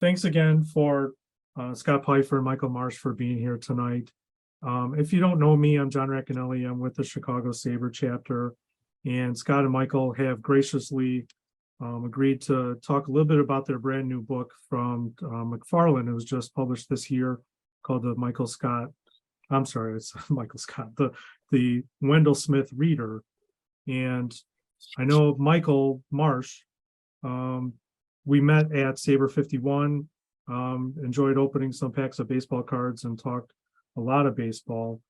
thanks again for Scott Pifer and Michael Marsh for being here tonight. If you don't know me, I'm John Racanelli. I'm with the Chicago SABR chapter, and Scott and Michael have graciously agreed to talk a little bit about their brand new book from McFarland. It was just published this year, called the Michael Scott. I'm sorry, it's Michael Scott, the Wendell Smith Reader. And I know Michael Marsh, we met at SABR 51, enjoyed opening some packs of baseball cards and talked a lot of baseball.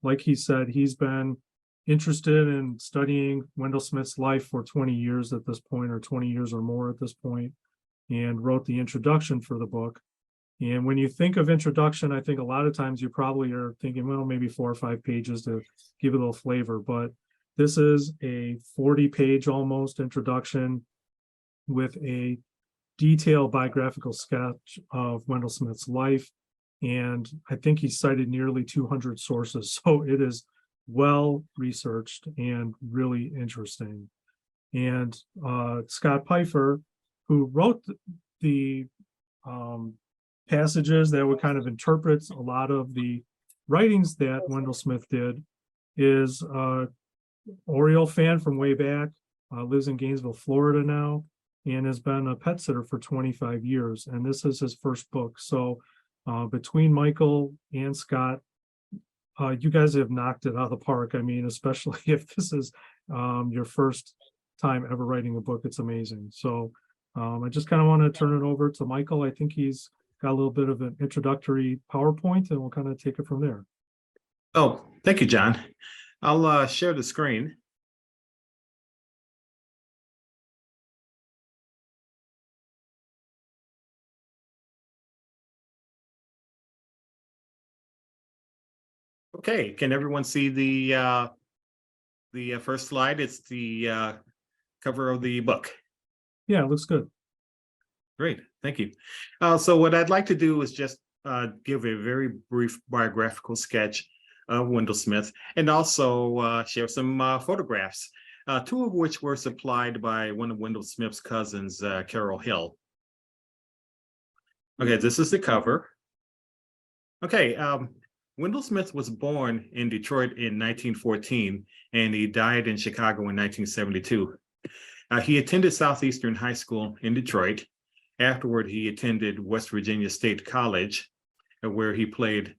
Like he said, he's been interested in studying Wendell Smith's life for 20 years at this point, or 20 years or more at this point, and wrote the introduction for the book. And when you think of introduction, I think a lot of times you probably are thinking, well, maybe 4 or 5 pages to give it a little flavor. But this is a 40-page almost introduction with a detailed biographical sketch of Wendell Smith's life. And I think he cited nearly 200 sources. So it is well researched and really interesting. And Scott Pifer, who wrote the passages that would kind of interpret a lot of the writings that Wendell Smith did, is Oriole fan from way back, lives in Gainesville, Florida now, and has been a pet sitter for 25 years. And this is his first book. So between Michael and Scott, you guys have knocked it out of the park. I mean, especially if this is your first time ever writing a book, it's amazing. So I just kind of want to turn it over to Michael. I think he's got a little bit of an introductory PowerPoint, and we'll kind of take it from there. Oh, thank you, John. I'll share the screen. Okay, can everyone see the first slide? It's the cover of the book. Yeah, it looks good. Great, thank you. So what I'd like to do is just give a very brief biographical sketch of Wendell Smith, and also share some photographs, 2 of which were supplied by one of Wendell Smith's cousins, Carol Hill. Okay, this is the cover. Okay, Wendell Smith was born in Detroit in 1914, and he died in Chicago in 1972. He attended Southeastern High School in Detroit. Afterward, he attended West Virginia State College, where he played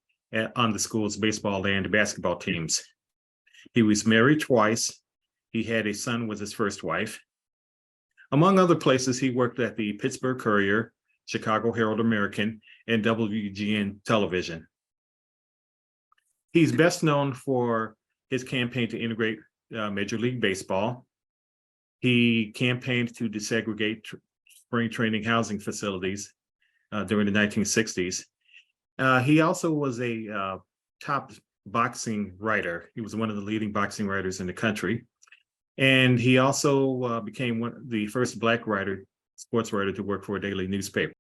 on the school's baseball and basketball teams. He was married twice. He had a son with his first wife. Among other places, he worked at the Pittsburgh Courier, Chicago Herald-American, and WGN Television. He's best known for his campaign to integrate Major League Baseball. He campaigned to desegregate spring training housing facilities during the 1960s. He also was a top boxing writer. He was one of the leading boxing writers in the country. And he also became the first Black writer, sports writer, to work for a daily newspaper.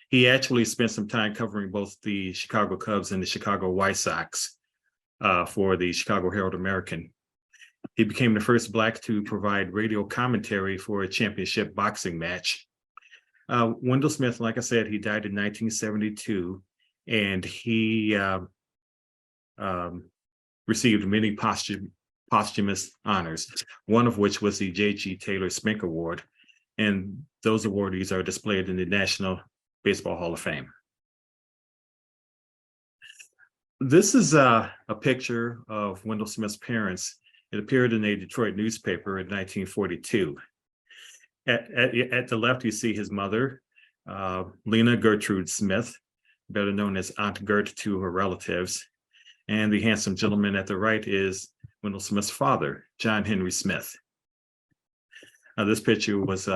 He actually spent some time covering both the Chicago Cubs and the Chicago White Sox for the Chicago Herald-American. He became the first Black to provide radio commentary for a championship boxing match. Wendell Smith, like I said, he died in 1972, and he received many posthumous honors, one of which was the J.G. Taylor Spink Award, and those awardees are displayed in the National Baseball Hall of Fame. This is a picture of Wendell Smith's parents. It appeared in a Detroit newspaper in 1942. At the left, you see his mother, Lena Gertrude Smith, better known as Aunt Gert to her relatives. And the handsome gentleman at the right is Wendell Smith's father, John Henry Smith. This picture was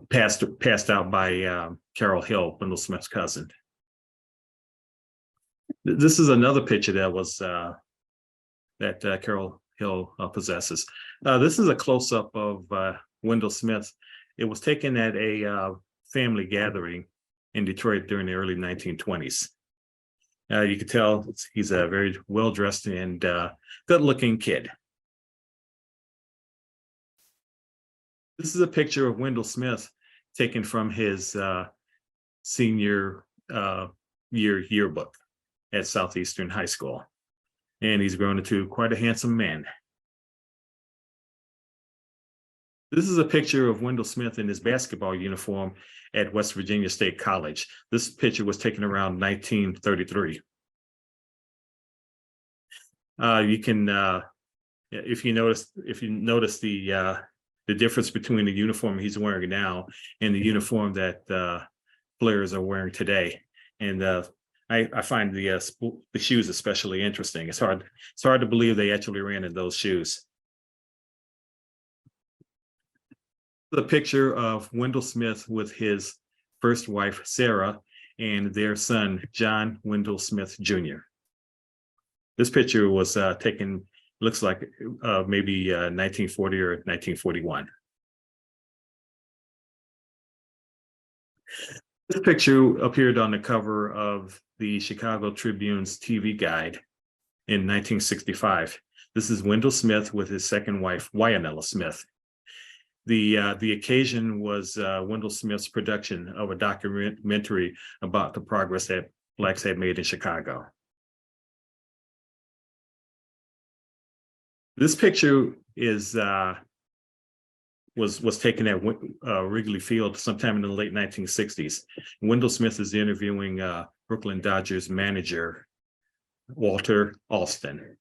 passed out by Carol Hill, Wendell Smith's cousin. This is another picture that was that Carol Hill possesses. This is a close-up of Wendell Smith. It was taken at a family gathering in Detroit during the early 1920s. You can tell he's a very well-dressed and good-looking kid. This is a picture of Wendell Smith taken from his senior yearbook at Southeastern High School. And he's grown into quite a handsome man. This is a picture of Wendell Smith in his basketball uniform at West Virginia State College. This picture was taken around 1933. You can, if you notice the difference between the uniform he's wearing now and the uniform that players are wearing today. And I find the shoes especially interesting. It's hard to believe they actually ran in those shoes. The picture of Wendell Smith with his first wife, Sarah, and their son, John Wendell Smith Jr. This picture was taken, looks like maybe 1940 or 1941. This picture appeared on the cover of the Chicago Tribune's TV guide in 1965. This is Wendell Smith with his second wife, Wyanella Smith. The occasion was Wendell Smith's production of a documentary about the progress that Blacks had made in Chicago. This picture is was taken at Wrigley Field sometime in the late 1960s. Wendell Smith is interviewing Brooklyn Dodgers manager Walter Alston.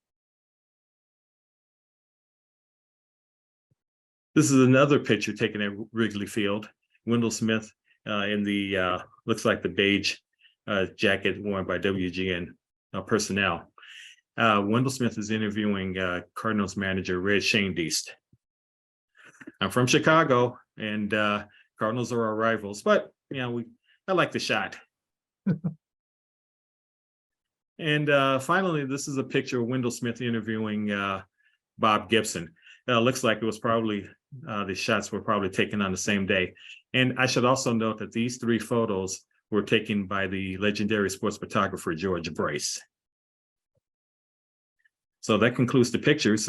This is another picture taken at Wrigley Field. Wendell Smith in the looks like the beige jacket worn by WGN personnel. Wendell Smith is interviewing Cardinals manager Red Schoendienst. I'm from Chicago, and Cardinals are our rivals, but you know, I like the shot. And finally, this is a picture of Wendell Smith interviewing Bob Gibson. Looks like it was probably the shots were probably taken on the same day. And I should also note that these three photos were taken by the legendary sports photographer George Brace. So that concludes the pictures.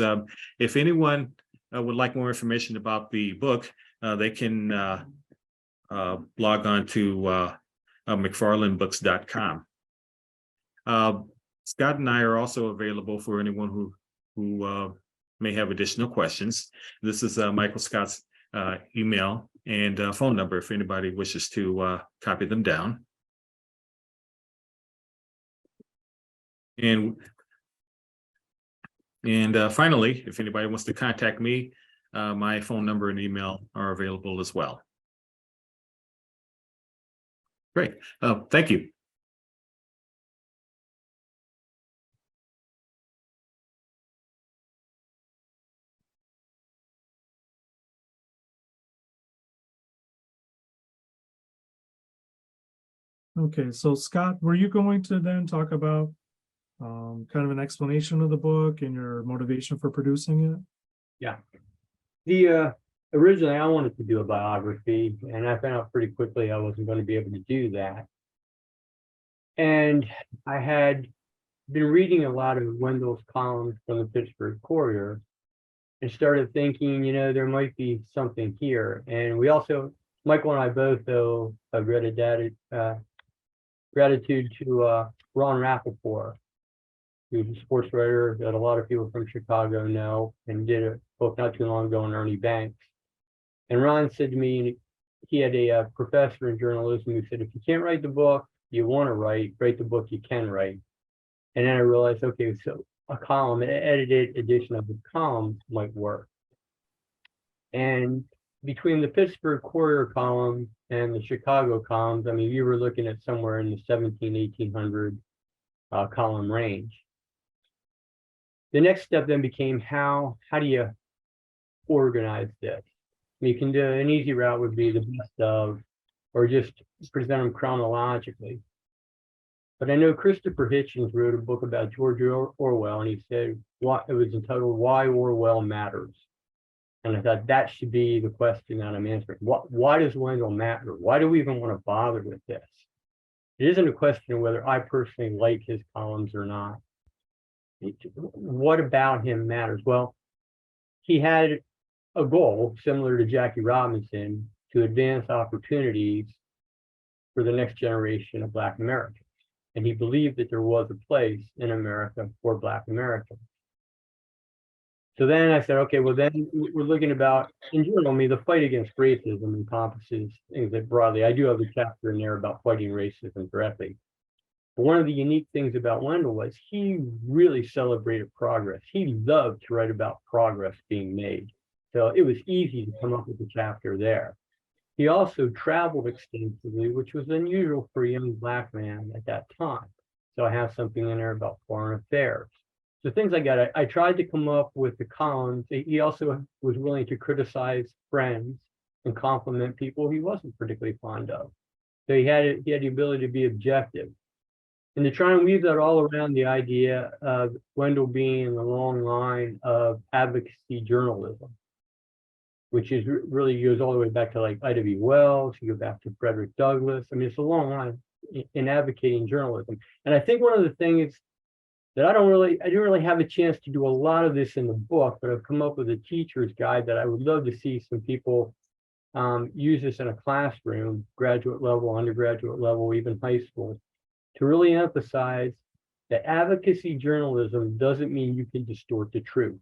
If anyone would like more information about the book, they can log on to McFarlandBooks.com. Scott and I are also available for anyone who may have additional questions. This is Michael Scott's email and phone number if anybody wishes to copy them down. And finally, if anybody wants to contact me, my phone number and email are available as well. Great. Thank you. Okay, so Scott, were you going to then talk about kind of an explanation of the book and your motivation for producing it? Yeah. The originally I wanted to do a biography, and I found out pretty quickly I wasn't going to be able to do that. And I had been reading a lot of Wendell's columns from the Pittsburgh Courier and started thinking, you know, there might be something here. And we also, Michael and I both, though, have gratitude to Ron Rappaport, who's a sports writer that a lot of people from Chicago know, and did a book not too long ago on Ernie Banks. And Ron said to me, he had a professor in journalism who said, if you can't write the book you want to write the book you can write. And then I realized, okay, so a column, an edited edition of the column might work. And between the Pittsburgh Courier column and the Chicago columns, I mean, you were looking at somewhere in the 1800 column range. The next step then became how do you organize this? I mean, you can do an easy route would be the best of, or just present them chronologically. But I know Christopher Hitchens wrote a book about George Orwell, and he said it was entitled "Why Orwell Matters." And I thought that should be the question that I'm answering. Why does Wendell matter? Why do we even want to bother with this? It isn't a question of whether I personally like his columns or not. What about him matters? Well, he had a goal similar to Jackie Robinson to advance opportunities for the next generation of Black Americans. And he believed that there was a place in America for Black Americans. So then I said, okay, well, then we're looking about, in general, the fight against racism encompasses things that broadly, I do have a chapter in there about fighting racism directly. But one of the unique things about Wendell was he really celebrated progress. He loved to write about progress being made. So it was easy to come up with a chapter there. He also traveled extensively, which was unusual for a young Black man at that time. So I have something in there about foreign affairs. So things like that. I tried to come up with the columns. He also was willing to criticize friends and compliment people he wasn't particularly fond of. So he had the ability to be objective. And to try and weave that all around the idea of Wendell being in the long line of advocacy journalism, which is really goes all the way back to like I.W. Wells, you go back to Frederick Douglass. It's a long line in advocating journalism. And I think one of the things that I didn't really have a chance to do a lot of this in the book, but I've come up with a teacher's guide that I would love to see some people use this in a classroom, graduate level, undergraduate level, even high school, to really emphasize that advocacy journalism doesn't mean you can distort the truth.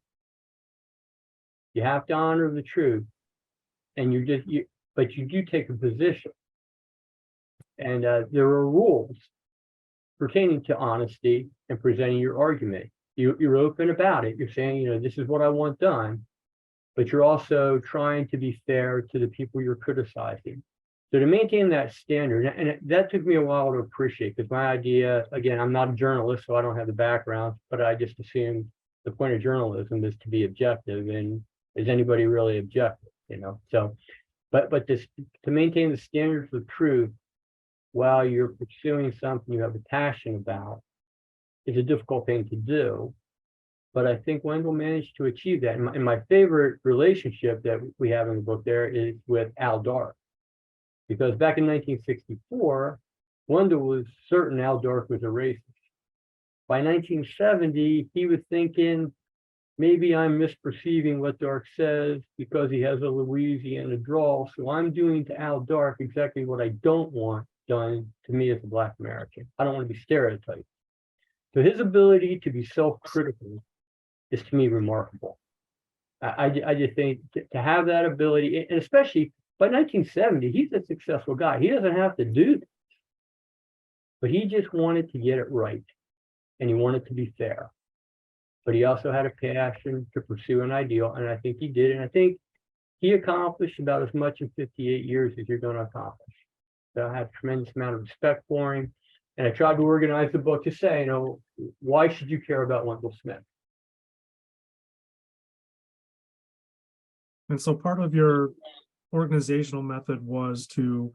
You have to honor the truth, and but you do take a position. And there are rules pertaining to honesty and presenting your argument. You're open about it. You're saying, this is what I want done, but you're also trying to be fair to the people you're criticizing. So to maintain that standard, and that took me a while to appreciate, because my idea, again, I'm not a journalist, so I don't have the background, but I just assumed the point of journalism is to be objective, and is anybody really objective, So, but this, to maintain the standards of truth while you're pursuing something you have a passion about is a difficult thing to do. But I think Wendell managed to achieve that. And my favorite relationship that we have in the book there is with Al Dark. Because back in 1964, Wendell was certain Al Dark was a racist. By 1970, he was thinking, maybe I'm misperceiving what Dark says because he has a Louisiana drawl. So I'm doing to Al Dark exactly what I don't want done to me as a Black American. I don't want to be stereotyped. So his ability to be self-critical is, to me, remarkable. I just think to have that ability, and especially by 1970, he's a successful guy. He doesn't have to do this, but he just wanted to get it right, and he wanted to be fair. But he also had a passion to pursue an ideal, and I think he did. And I think he accomplished about as much in 58 years as you're going to accomplish. So I have a tremendous amount of respect for him. And I tried to organize the book to say, why should you care about Wendell Smith? And so part of your organizational method was to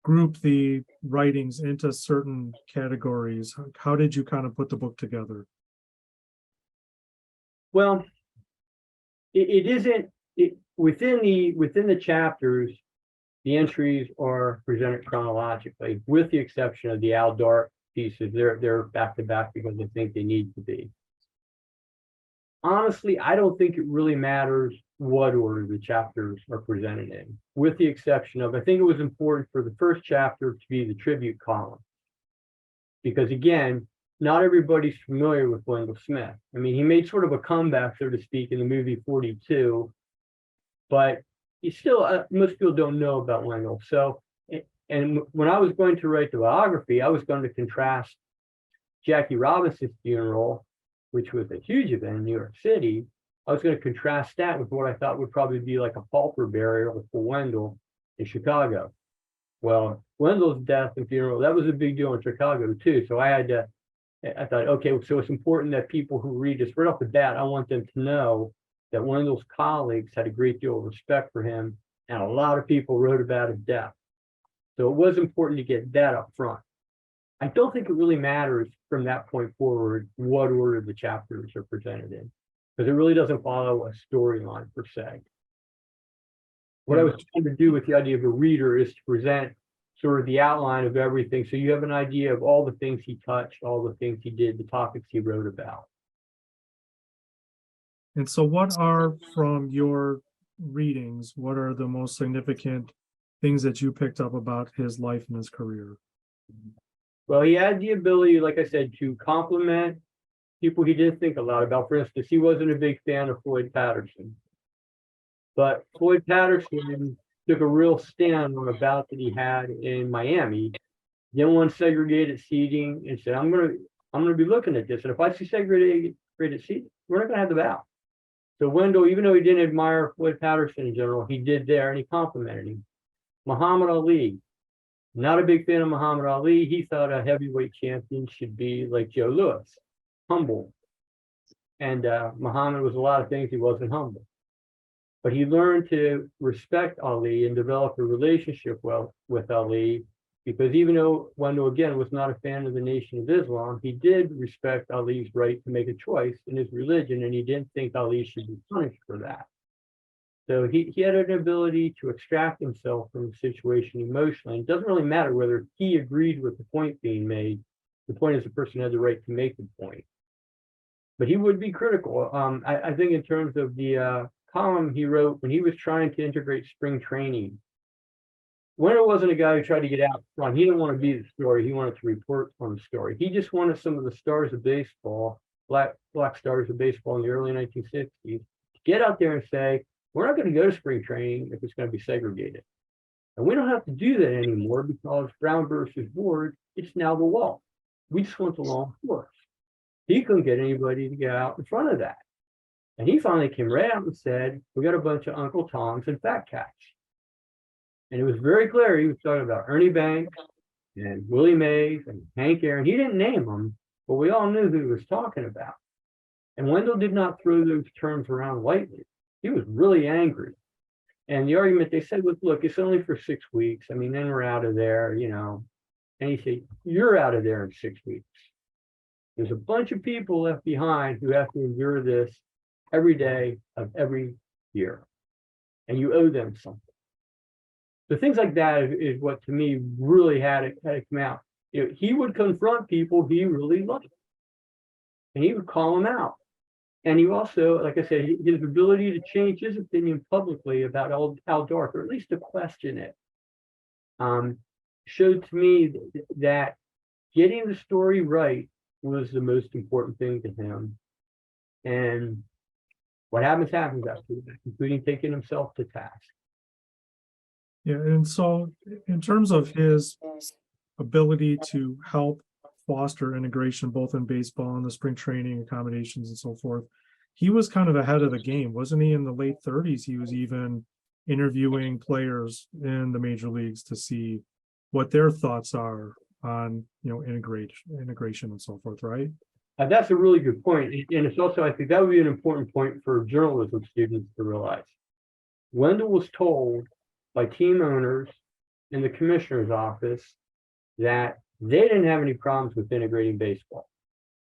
group the writings into certain categories. How did you kind of put the book together? Well, it isn't within the chapters. The entries are presented chronologically, with the exception of the Al Dark pieces. They're back to back because I think they need to be. Honestly, I don't think it really matters what order the chapters are presented in, with the exception of, I think it was important for the first chapter to be the tribute column. Because again, not everybody's familiar with Wendell Smith. He made sort of a comeback, so to speak, in the movie 42, but he still, most people don't know about Wendell. So, and when I was going to write the biography, I was going to contrast Jackie Robinson's funeral, which was a huge event in New York City. I was going to contrast that with what I thought would probably be like a pauper burial for Wendell in Chicago. Well, Wendell's death and funeral, that was a big deal in Chicago too. So I thought, okay, so it's important that people who read this right off the bat, I want them to know that Wendell's colleagues had a great deal of respect for him, and a lot of people wrote about his death. So it was important to get that up front. I don't think it really matters from that point forward what order the chapters are presented in, because it really doesn't follow a storyline per se. What I was trying to do with the idea of a reader is to present sort of the outline of everything, so you have an idea of all the things he touched, all the things he did, the topics he wrote about. And so what are, from your readings, what are the most significant things that you picked up about his life and his career? Well, he had the ability, like I said, to compliment people he didn't think a lot about. For instance, he wasn't a big fan of Floyd Patterson. But Floyd Patterson took a real stand on a bout that he had in Miami. Then won segregated seating and said, I'm gonna be looking at this. And if I see segregated seating, we're not gonna have the bout. So Wendell, even though he didn't admire Floyd Patterson in general, he did there and he complimented him. Muhammad Ali, not a big fan of Muhammad Ali. He thought a heavyweight champion should be like Joe Louis, humble. And Muhammad was a lot of things, he wasn't humble. But he learned to respect Ali and develop a relationship with Ali, because even though Wendell, again, was not a fan of the Nation of Islam, he did respect Ali's right to make a choice in his religion, and he didn't think Ali should be punished for that. So he had an ability to extract himself from the situation emotionally. It doesn't really matter whether he agreed with the point being made. The point is the person had the right to make the point. But he would be critical. I think in terms of the column he wrote when he was trying to integrate spring training, Wendell wasn't a guy who tried to get out front. He didn't want to be the story. He wanted to report on the story. He just wanted some of the stars of baseball, black stars of baseball in the early 1960s, to get out there and say, we're not going to go to spring training if it's going to be segregated. And we don't have to do that anymore because Brown versus Board, it's now the law. We just want the law enforced. He couldn't get anybody to get out in front of that. And he finally came right out and said, we got a bunch of Uncle Toms and fat cats. And it was very clear he was talking about Ernie Banks and Willie Mays and Hank Aaron. He didn't name them, but we all knew who he was talking about. And Wendell did not throw those terms around lightly. He was really angry. And the argument they said was, look, it's only for 6 weeks. I mean, then we're out of there, you know. And he said, you're out of there in 6 weeks. There's a bunch of people left behind who have to endure this every day of every year. And you owe them something. So things like that is what, to me, really had it come out. You know, he would confront people he really liked. And he would call them out. And he also, like I said, his ability to change his opinion publicly about Al Dark, or at least to question it, showed to me that getting the story right was the most important thing to him. And what happens after that, including taking himself to task. Yeah, and so in terms of his ability to help foster integration, both in baseball and the spring training accommodations and so forth, he was kind of ahead of the game, wasn't he? In the late 30s, he was even interviewing players in the major leagues to see what their thoughts are on, you know, integration and so forth, right? That's a really good point. And it's also, I think that would be an important point for journalism students to realize. Wendell was told by team owners in the commissioner's office that they didn't have any problems with integrating baseball.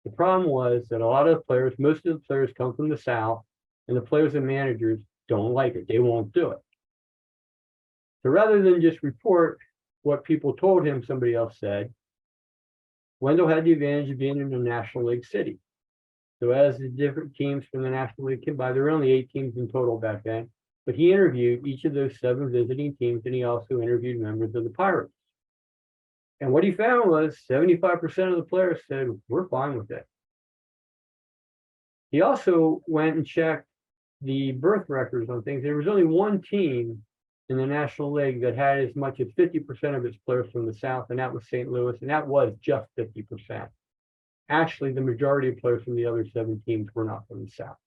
The problem was that a lot of the players, most of the players come from the South, and the players and managers don't like it. They won't do it. So rather than just report what people told him somebody else said, Wendell had the advantage of being in a National League city. So as the different teams from the National League came by, there were only 8 teams in total back then, but he interviewed each of those 7 visiting teams, and he also interviewed members of the Pirates. And what he found was 75% of the players said, we're fine with it. He also went and checked the birth records on things. There was only one team in the National League that had as much as 50% of its players from the South, and that was St. Louis, and that was just 50%. Actually, the majority of players from the other 7 teams were not from the South.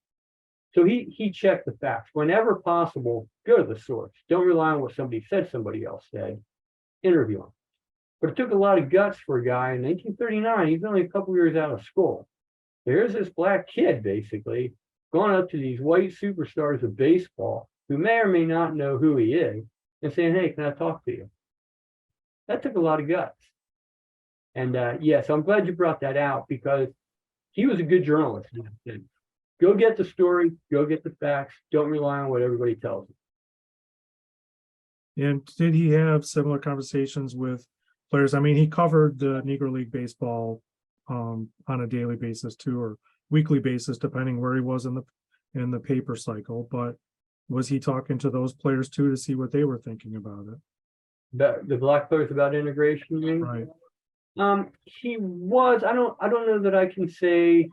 So he checked the facts. Whenever possible, go to the source. Don't rely on what somebody said somebody else said. Interview them. But it took a lot of guts for a guy in 1939. He's only a couple years out of school. There's this black kid, basically, going up to these white superstars of baseball who may or may not know who he is and saying, hey, can I talk to you? That took a lot of guts. And so I'm glad you brought that out, because he was a good journalist. Go get the story, go get the facts, don't rely on what everybody tells you. And did he have similar conversations with players? I mean, he covered the Negro League baseball on a daily basis too, or weekly basis, depending where he was in the paper cycle. But was he talking to those players too to see what they were thinking about it? The black players about integration, you mean? Right. He was, I don't know that I can say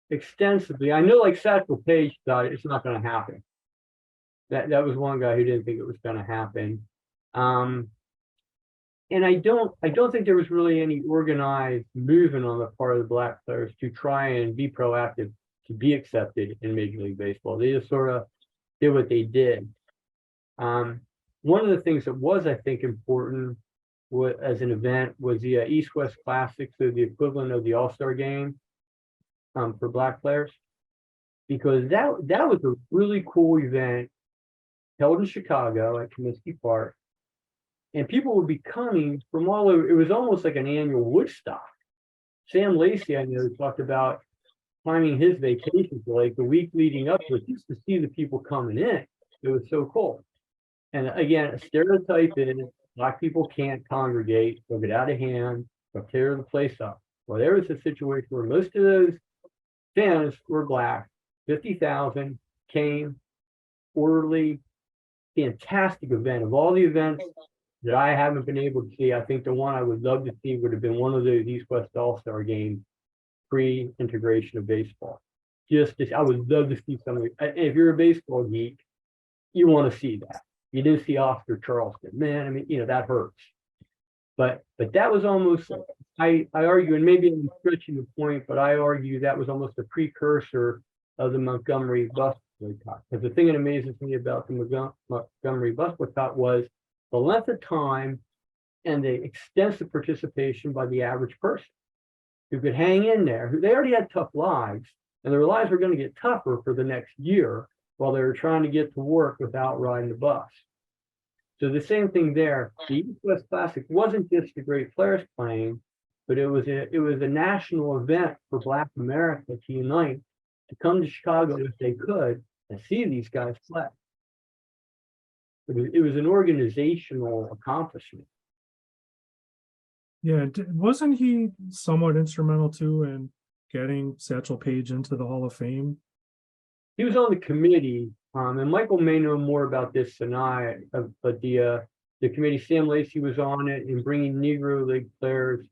extensively. I know like Satchel Paige thought it's not gonna happen. That was one guy who didn't think it was gonna happen. And I don't think there was really any organized movement on the part of the black players to try and be proactive to be accepted in Major League Baseball. They just sort of did what they did. One of the things that was, I think, important as an event was the East-West Classic, so the equivalent of the All-Star Game for black players, because that was a really cool event held in Chicago at Comiskey Park, and people would be coming from all over. It was almost like an annual Woodstock. Sam Lacey, I know, talked about timing his vacation for like the week leading up to it just to see the people coming in. It was so cool. And again, a stereotype is black people can't congregate, they'll get out of hand, they'll tear the place up. Well, there was a situation where most of those fans were black, 50,000 came, orderly, fantastic event. Of all the events that I haven't been able to see, I think the one I would love to see would have been one of those East-West All-Star games pre-integration of baseball. I would love to see something. If you're a baseball geek, you want to see that. You didn't see Oscar Charleston, man. I mean, that hurts. But that was almost, I argue, and maybe I'm stretching the point, but I argue that was almost a precursor of the Montgomery bus boycott. Because the thing that amazes me about the Montgomery bus boycott was the length of time and the extensive participation by the average person who could hang in there, who they already had tough lives, and their lives were going to get tougher for the next year while they were trying to get to work without riding the bus. So the same thing there. The East-West Classic wasn't just the great players playing, but it was a national event for Black America to unite, to come to Chicago if they could and see these guys play. It was an organizational accomplishment. Yeah, wasn't he somewhat instrumental too in getting Satchel Paige into the Hall of Fame? He was on the committee, and Michael may know more about this than I, but the committee, Sam Lacey was on it in bringing Negro League players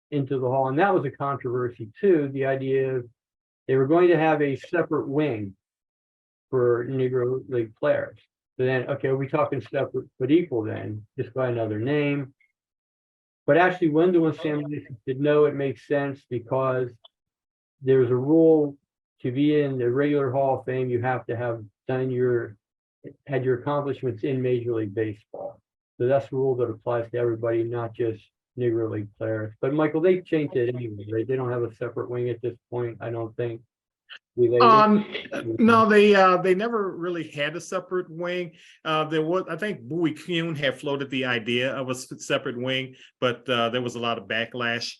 into the Hall, and that was a controversy too. The idea of they were going to have a separate wing for Negro League players. So then, okay, are we talking separate but equal then, just by another name? But actually, Wendell and Sam Lacey said, no, it makes sense because there's a rule to be in the regular Hall of Fame, you have to have had your accomplishments in Major League Baseball. So that's a rule that applies to everybody, not just Negro League players. But Michael, they changed it anyway, right? They don't have a separate wing at this point, I don't think. No, they never really had a separate wing. There was, I think, Bowie Kuhn had floated the idea of a separate wing, but there was a lot of backlash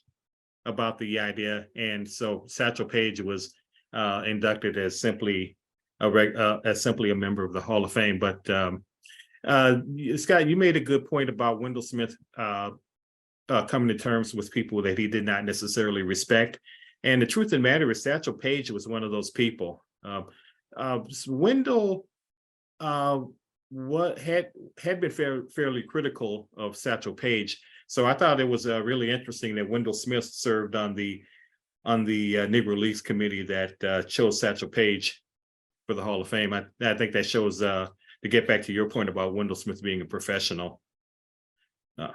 about the idea, and so Satchel Paige was inducted as simply a member of the Hall of Fame. But Scott, you made a good point about Wendell Smith coming to terms with people that he did not necessarily respect. And the truth of the matter is, Satchel Paige was one of those people. Wendell had been fairly critical of Satchel Paige, so I thought it was really interesting that Wendell Smith served on the Negro Leagues committee that chose Satchel Paige for the Hall of Fame. I think that shows, to get back to your point about Wendell Smith being a professional. Was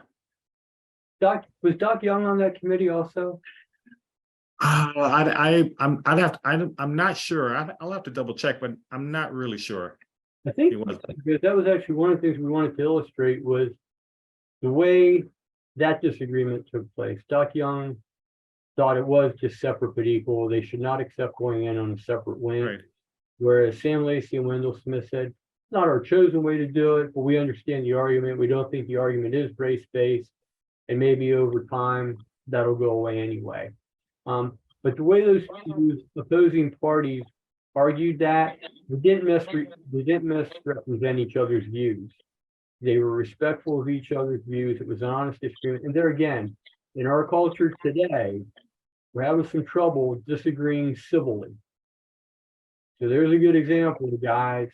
Doc Young on that committee also? I'm not sure. I'll have to double check, but I'm not really sure. I think because that was actually one of the things we wanted to illustrate was the way that disagreement took place. Doc Young thought it was just separate but equal. They should not accept going in on a separate wing. Right. Whereas Sam Lacey and Wendell Smith said, it's not our chosen way to do it, but we understand the argument. We don't think the argument is race-based, and maybe over time that'll go away anyway. But the way those two opposing parties argued that, they didn't misrepresent each other's views. They were respectful of each other's views. It was an honest disagreement. And there again, in our culture today, we're having some trouble disagreeing civilly. So there's a good example, guys.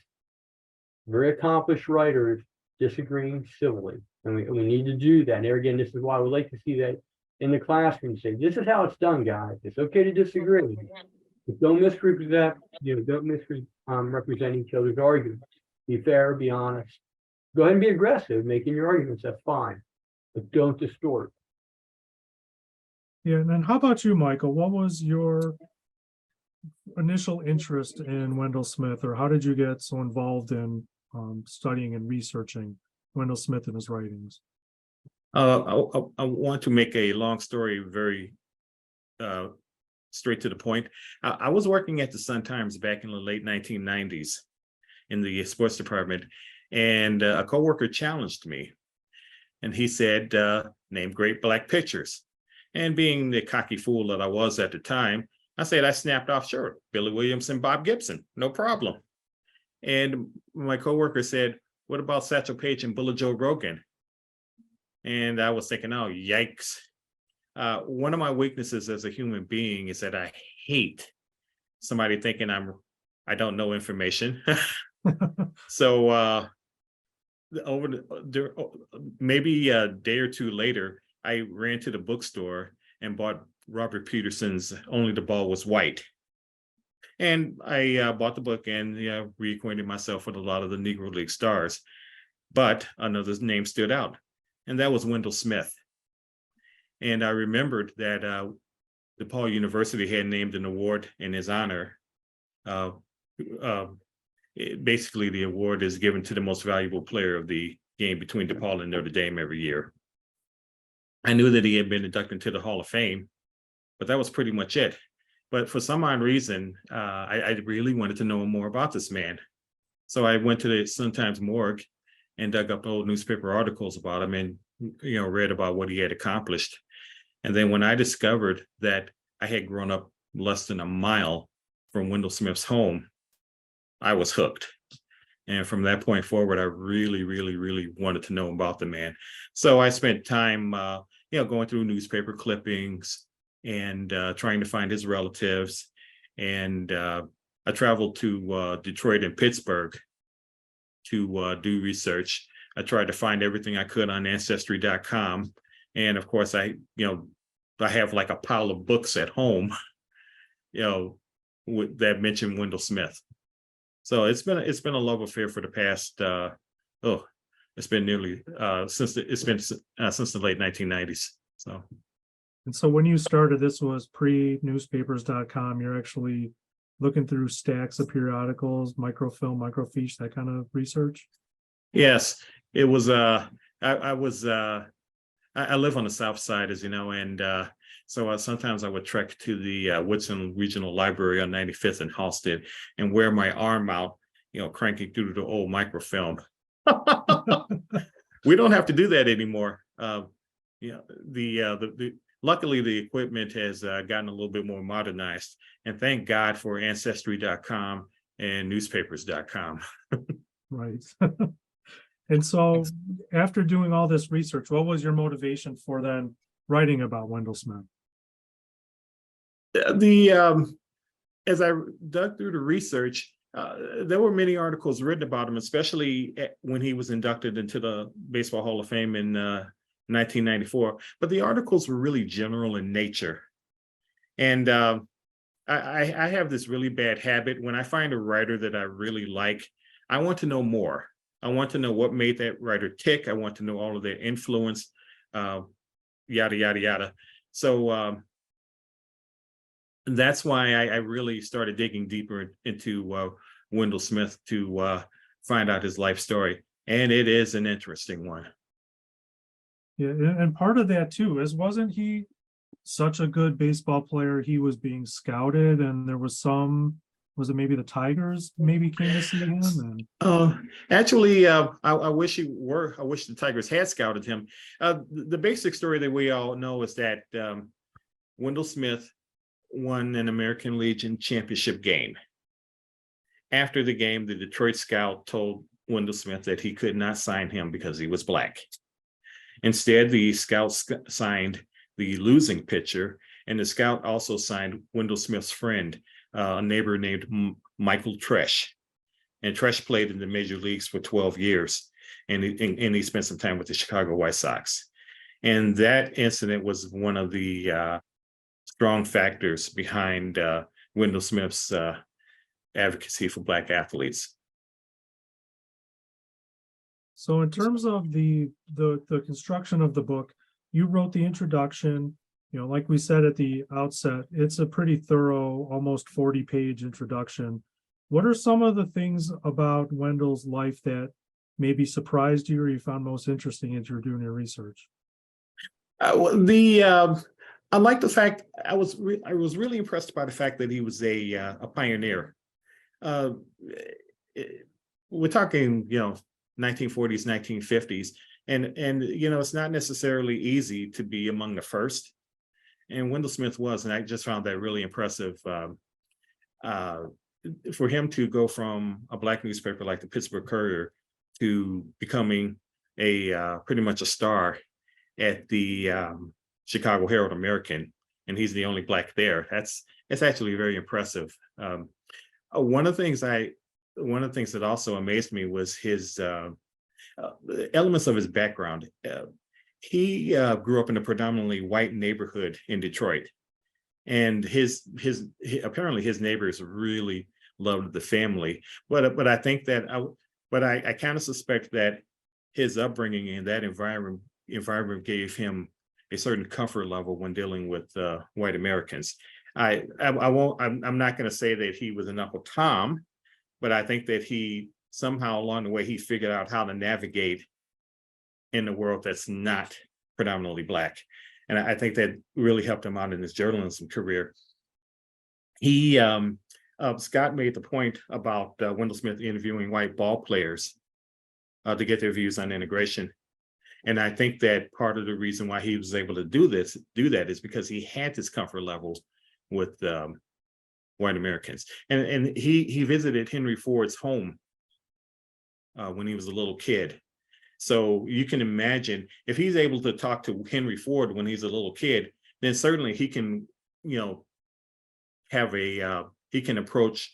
very accomplished writers disagreeing civilly. And we need to do that. And there again, this is why we like to see that in the classroom. Say, this is how it's done, guys. It's okay to disagree. But don't misrepresent, don't misrepresent each other's arguments. Be fair, be honest. Go ahead and be aggressive, making your arguments. That's fine. But don't distort. Yeah, and then how about you, Michael? What was your initial interest in Wendell Smith, or how did you get so involved in studying and researching Wendell Smith and his writings? I want to make a long story very straight to the point. I was working at the Sun-Times back in the late 1990s in the sports department, and a coworker challenged me. And he said, name great black pitchers. And being the cocky fool that I was at the time, I snapped off, sure, Billy Williams and Bob Gibson, no problem. And my coworker said, what about Satchel Paige and Bullet Joe Rogan? And I was thinking, oh, yikes. One of my weaknesses as a human being is that I hate somebody thinking I don't know information. So maybe a day or two later, I ran to the bookstore and bought Robert Peterson's Only the Ball Was White. And I bought the book and reacquainted myself with a lot of the Negro League stars. But another name stood out, and that was Wendell Smith. And I remembered that DePaul University had named an award in his honor. Basically, the award is given to the most valuable player of the game between DePaul and Notre Dame every year. I knew that he had been inducted into the Hall of Fame, but that was pretty much it. But for some odd reason, I really wanted to know more about this man. So I went to the Sun-Times morgue and dug up old newspaper articles about him and read about what he had accomplished. And then when I discovered that I had grown up less than a mile from Wendell Smith's home, I was hooked. And from that point forward, I really, really, really wanted to know about the man. So I spent time, going through newspaper clippings and trying to find his relatives. And I traveled to Detroit and Pittsburgh to do research. I tried to find everything I could on Ancestry.com. And of course, I have like a pile of books at home, that mention Wendell Smith. So it's been a love affair for the past it's been nearly since the late 1990s. So. And so when you started, this was pre-newspapers.com. You're actually looking through stacks of periodicals, microfilm, microfiche, that kind of research. Yes, it was. I live on the South Side, as you know, and so sometimes I would trek to the Woodson Regional Library on 95th and Halsted and wear my arm out, cranking through the old microfilm. We don't have to do that anymore. Luckily, the equipment has gotten a little bit more modernized, and thank God for Ancestry.com and newspapers.com. Right. And so after doing all this research, what was your motivation for then writing about Wendell Smith? As I dug through the research, there were many articles written about him, especially when he was inducted into the Baseball Hall of Fame in 1994. But the articles were really general in nature. And I have this really bad habit. When I find a writer that I really like, I want to know more. I want to know what made that writer tick. I want to know all of their influence, yada, yada, yada. So that's why I really started digging deeper into Wendell Smith to find out his life story. And it is an interesting one. Yeah, and part of that too is, wasn't he such a good baseball player? He was being scouted, and there was it maybe the Tigers maybe came to see him? Actually, I wish the Tigers had scouted him. The basic story that we all know is that Wendell Smith won an American Legion championship game. After the game, the Detroit scout told Wendell Smith that he could not sign him because he was black. Instead, the scout signed the losing pitcher, and the scout also signed Wendell Smith's friend, a neighbor named Michael Tresh. and Tresh played in the major leagues for 12 years, and he spent some time with the Chicago White Sox. And that incident was one of the strong factors behind Wendell Smith's advocacy for Black athletes. So in terms of the construction of the book, you wrote the introduction. You know, like we said at the outset, it's a pretty thorough, almost 40-page introduction. What are some of the things about Wendell's life that maybe surprised you or you found most interesting as you were doing your research? I like the fact I was really impressed by the fact that he was a pioneer. We're talking, 1940s, 1950s, and it's not necessarily easy to be among the first. And Wendell Smith was, and I just found that really impressive. For him to go from a Black newspaper like the Pittsburgh Courier to becoming pretty much a star at the Chicago Herald American, and he's the only Black there. It's actually very impressive. One of the things that also amazed me was his elements of his background. He grew up in a predominantly white neighborhood in Detroit, and apparently his neighbors really loved the family. But I think that I kind of suspect that his upbringing in that environment gave him a certain comfort level when dealing with white Americans. I'm not going to say that he was an Uncle Tom, but I think that he somehow along the way he figured out how to navigate in a world that's not predominantly Black. And I think that really helped him out in his journalism career. Scott made the point about Wendell Smith interviewing white ball players to get their views on integration. And I think that part of the reason why he was able to do that is because he had this comfort level with white Americans. And he visited Henry Ford's home when he was a little kid. So you can imagine if he's able to talk to Henry Ford when he's a little kid, then certainly he can, he can approach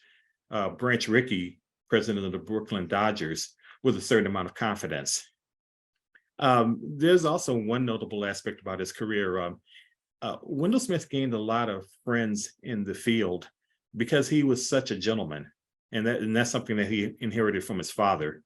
Branch Rickey, president of the Brooklyn Dodgers, with a certain amount of confidence. There's also one notable aspect about his career. Wendell Smith gained a lot of friends in the field because he was such a gentleman, and that's something that he inherited from his father.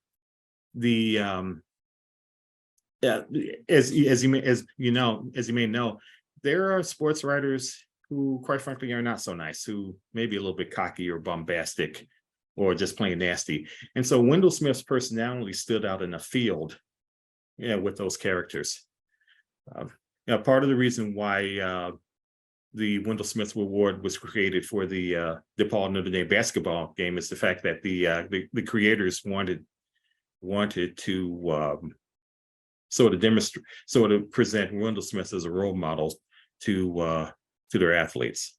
As you may know, there are sports writers who, quite frankly, are not so nice, who may be a little bit cocky or bombastic or just plain nasty. And so Wendell Smith's personality stood out in the field, with those characters. Part of the reason why the Wendell Smith Award was created for the DePaul Notre Dame basketball game is the fact that the creators wanted to sort of present Wendell Smith as a role model to their athletes.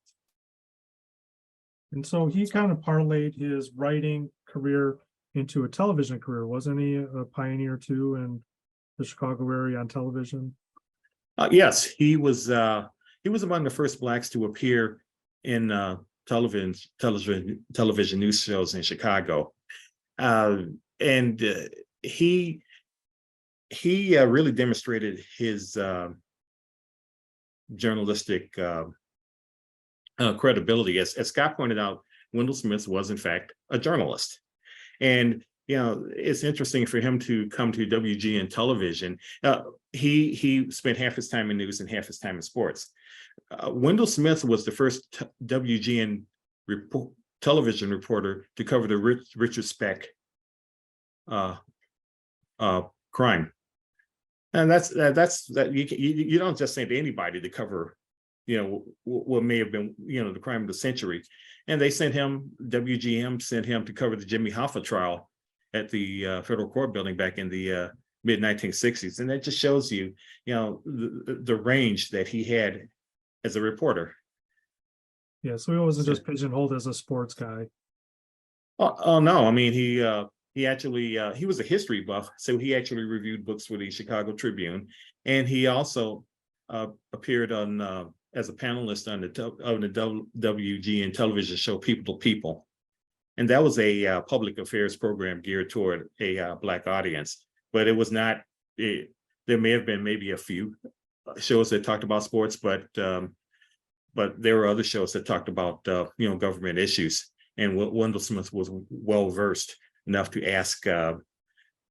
And so he kind of parlayed his writing career into a television career. Wasn't he a pioneer too in the Chicago area on television? Yes, he was among the first Blacks to appear in television news shows in Chicago, and he really demonstrated his journalistic credibility. As Scott pointed out, Wendell Smith was in fact a journalist, and it's interesting for him to come to WGN television. He spent half his time in news and half his time in sports. Wendell Smith was the first WGN television reporter to cover the Richard Speck crime. And that's you don't just send anybody to cover, what may have been, the crime of the century. And they WGN sent him to cover the Jimmy Hoffa trial at the federal court building back in the mid 1960s. And that just shows you, the range that he had as a reporter. Yeah, so he wasn't just pigeonholed as a sports guy. Oh no, I mean, he actually he was a history buff, so he actually reviewed books for the Chicago Tribune, and he also appeared on as a panelist on the WGN television show People to People. And that was a public affairs program geared toward a Black audience, but it was not. There may have been maybe a few shows that talked about sports, but there were other shows that talked about government issues. And Wendell Smith was well versed enough to ask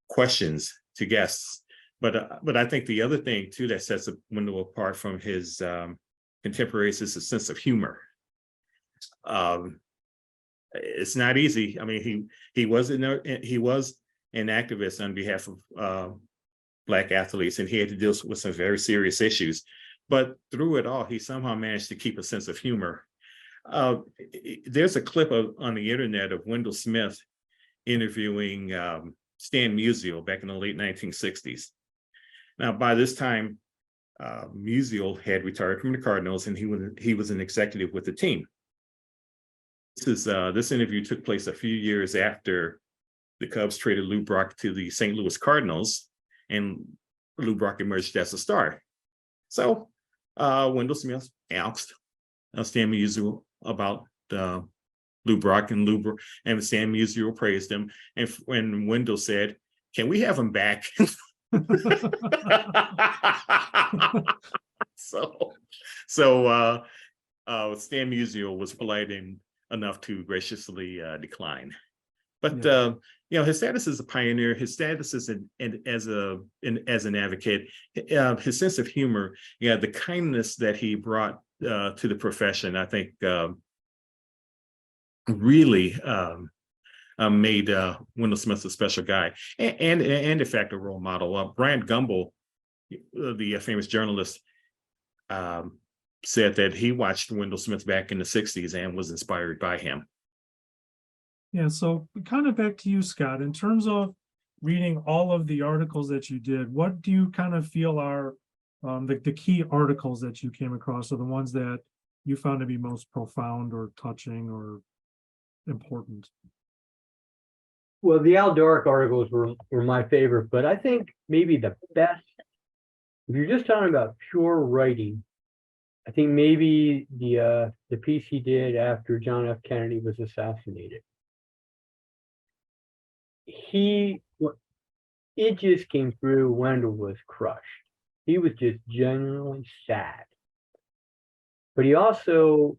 questions to guests. But I think the other thing too that sets Wendell apart from his contemporaries is a sense of humor. It's not easy. I mean, he was an activist on behalf of Black athletes, and he had to deal with some very serious issues. But through it all, he somehow managed to keep a sense of humor. There's a clip on the internet of Wendell Smith interviewing Stan Musial back in the late 1960s. Now, by this time, Musial had retired from the Cardinals, and he was an executive with the team. This interview took place a few years after the Cubs traded Lou Brock to the St. Louis Cardinals, and Lou Brock emerged as a star. So Wendell Smith asked Stan Musial about Lou Brock, and Stan Musial praised him. And when Wendell said, "Can we have him back?" So Stan Musial was polite enough to graciously decline. But his status as a pioneer, his status as an advocate, his sense of humor, the kindness that he brought to the profession, I think really made Wendell Smith a special guy, and in fact a role model. Bryant Gumbel, the famous journalist, said that he watched Wendell Smith back in the 60s and was inspired by him. Yeah, so kind of back to you, Scott, in terms of reading all of the articles that you did, what do you kind of feel are the key articles that you came across, or the ones that you found to be most profound or touching or important? Well, the Al Dark articles were my favorite, but I think maybe the best, if you're just talking about pure writing, I think maybe the piece he did after John F. Kennedy was assassinated. It just came through. Wendell was crushed. He was just genuinely sad. But he also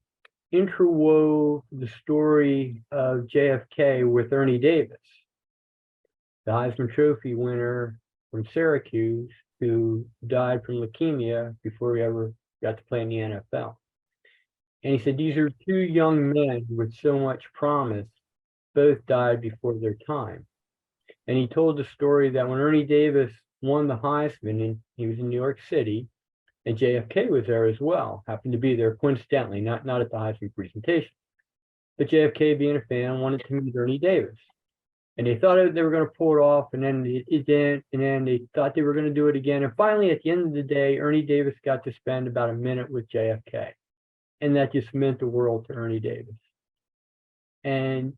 interwove the story of JFK with Ernie Davis, the Heisman Trophy winner from Syracuse, who died from leukemia before he ever got to play in the NFL. And he said, these are two young men with so much promise, both died before their time. And he told the story that when Ernie Davis won the Heisman, and he was in New York City, and JFK was there as well, happened to be there coincidentally, not at the Heisman presentation. But JFK, being a fan, wanted to meet Ernie Davis. And they thought they were going to pull it off, and then it didn't, and then they thought they were going to do it again. And finally, at the end of the day, Ernie Davis got to spend about a minute with JFK. And that just meant the world to Ernie Davis. And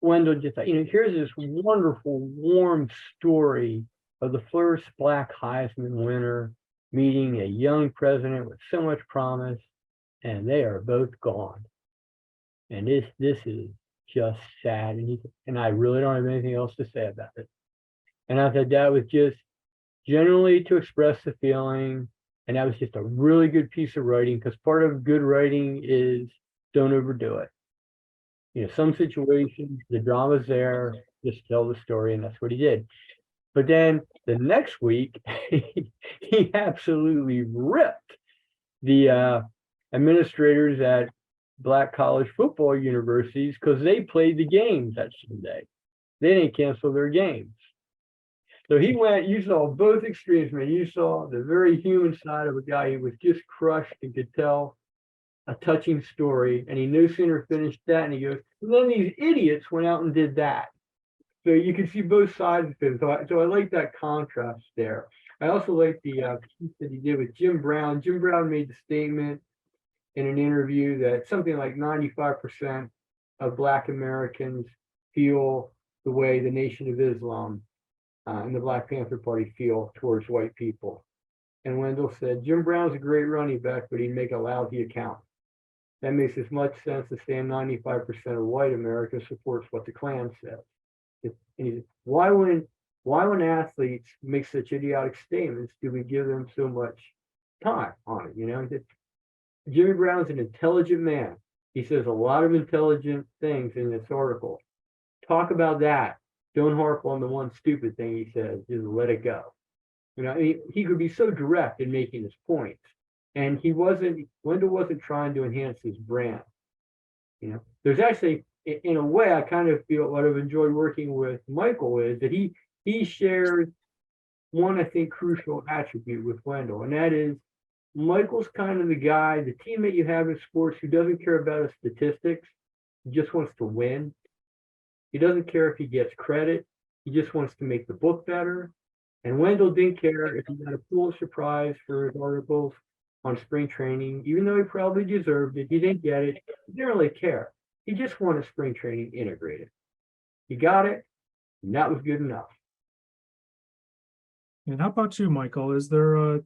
Wendell just thought, here's this wonderful, warm story of the first Black Heisman winner meeting a young president with so much promise, and they are both gone. And this is just sad. And I really don't have anything else to say about it. And I thought that was just generally to express the feeling. And that was just a really good piece of writing, because part of good writing is don't overdo it. Some situations, the drama's there, just tell the story, and that's what he did. But then the next week, he absolutely ripped the administrators at Black college football universities because they played the games that Sunday. They didn't cancel their games. So he went, you saw both extremes, man. You saw the very human side of a guy who was just crushed and could tell a touching story, and he no sooner finished that, and he goes, and then these idiots went out and did that. So you can see both sides of it. So I like that contrast there. I also like the piece that he did with Jim Brown. Jim Brown made the statement in an interview that something like 95% of Black Americans feel the way the Nation of Islam and the Black Panther Party feel towards white people. And Wendell said, Jim Brown's a great running back, but he'd make a lousy account. that makes as much sense as saying 95% of white America supports what the Klan says. And he said, why when athletes make such idiotic statements do we give them so much time on it? You know, Jimmy Brown's an intelligent man. He says a lot of intelligent things in this article. Talk about that. Don't harp on the one stupid thing he says. Just let it go. You know, he could be so direct in making his points. And Wendell wasn't trying to enhance his brand. You know, there's actually, in a way, I kind of feel what I've enjoyed working with Michael is that he shares one, I think, crucial attribute with Wendell, and that is Michael's kind of the guy, the teammate you have in sports who doesn't care about his statistics, he just wants to win. He doesn't care if he gets credit. He just wants to make the book better. And Wendell didn't care if he got a Pulitzer Prize for his articles on spring training, even though he probably deserved it. He didn't get it. He didn't really care. He just wanted spring training integrated. He got it, and that was good enough. And how about you, Michael? Is there a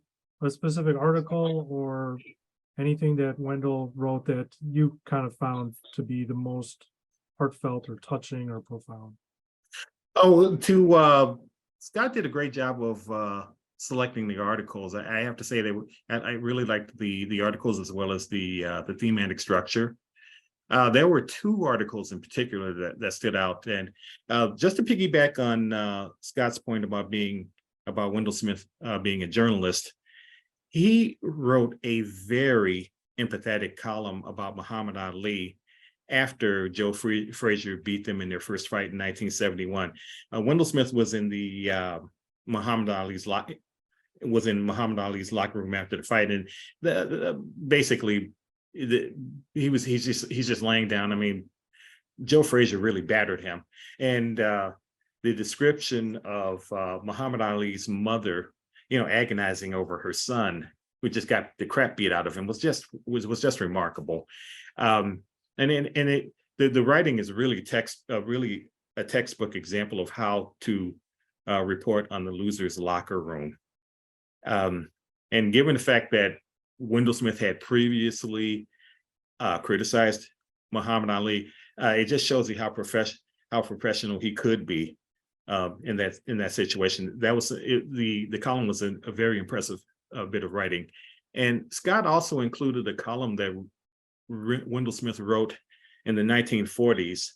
specific article or anything that Wendell wrote that you kind of found to be the most heartfelt or touching or profound? Scott did a great job of selecting the articles. I have to say I really liked the articles as well as the thematic structure. There were two articles in particular that stood out, and just to piggyback on Scott's point about Wendell Smith being a journalist, he wrote a very empathetic column about Muhammad Ali after Joe Frazier beat them in their first fight in 1971. Wendell Smith was in the Muhammad Ali's locker room after the fight, and basically he's just laying down. I mean, Joe Frazier really battered him, and the description of Muhammad Ali's mother, agonizing over her son who just got the crap beat out of him was just remarkable. The writing is really a textbook example of how to report on the loser's locker room. And given the fact that Wendell Smith had previously criticized Muhammad Ali, it just shows you how professional he could be in that situation. The column was a very impressive bit of writing. And Scott also included a column that Wendell Smith wrote in the 1940s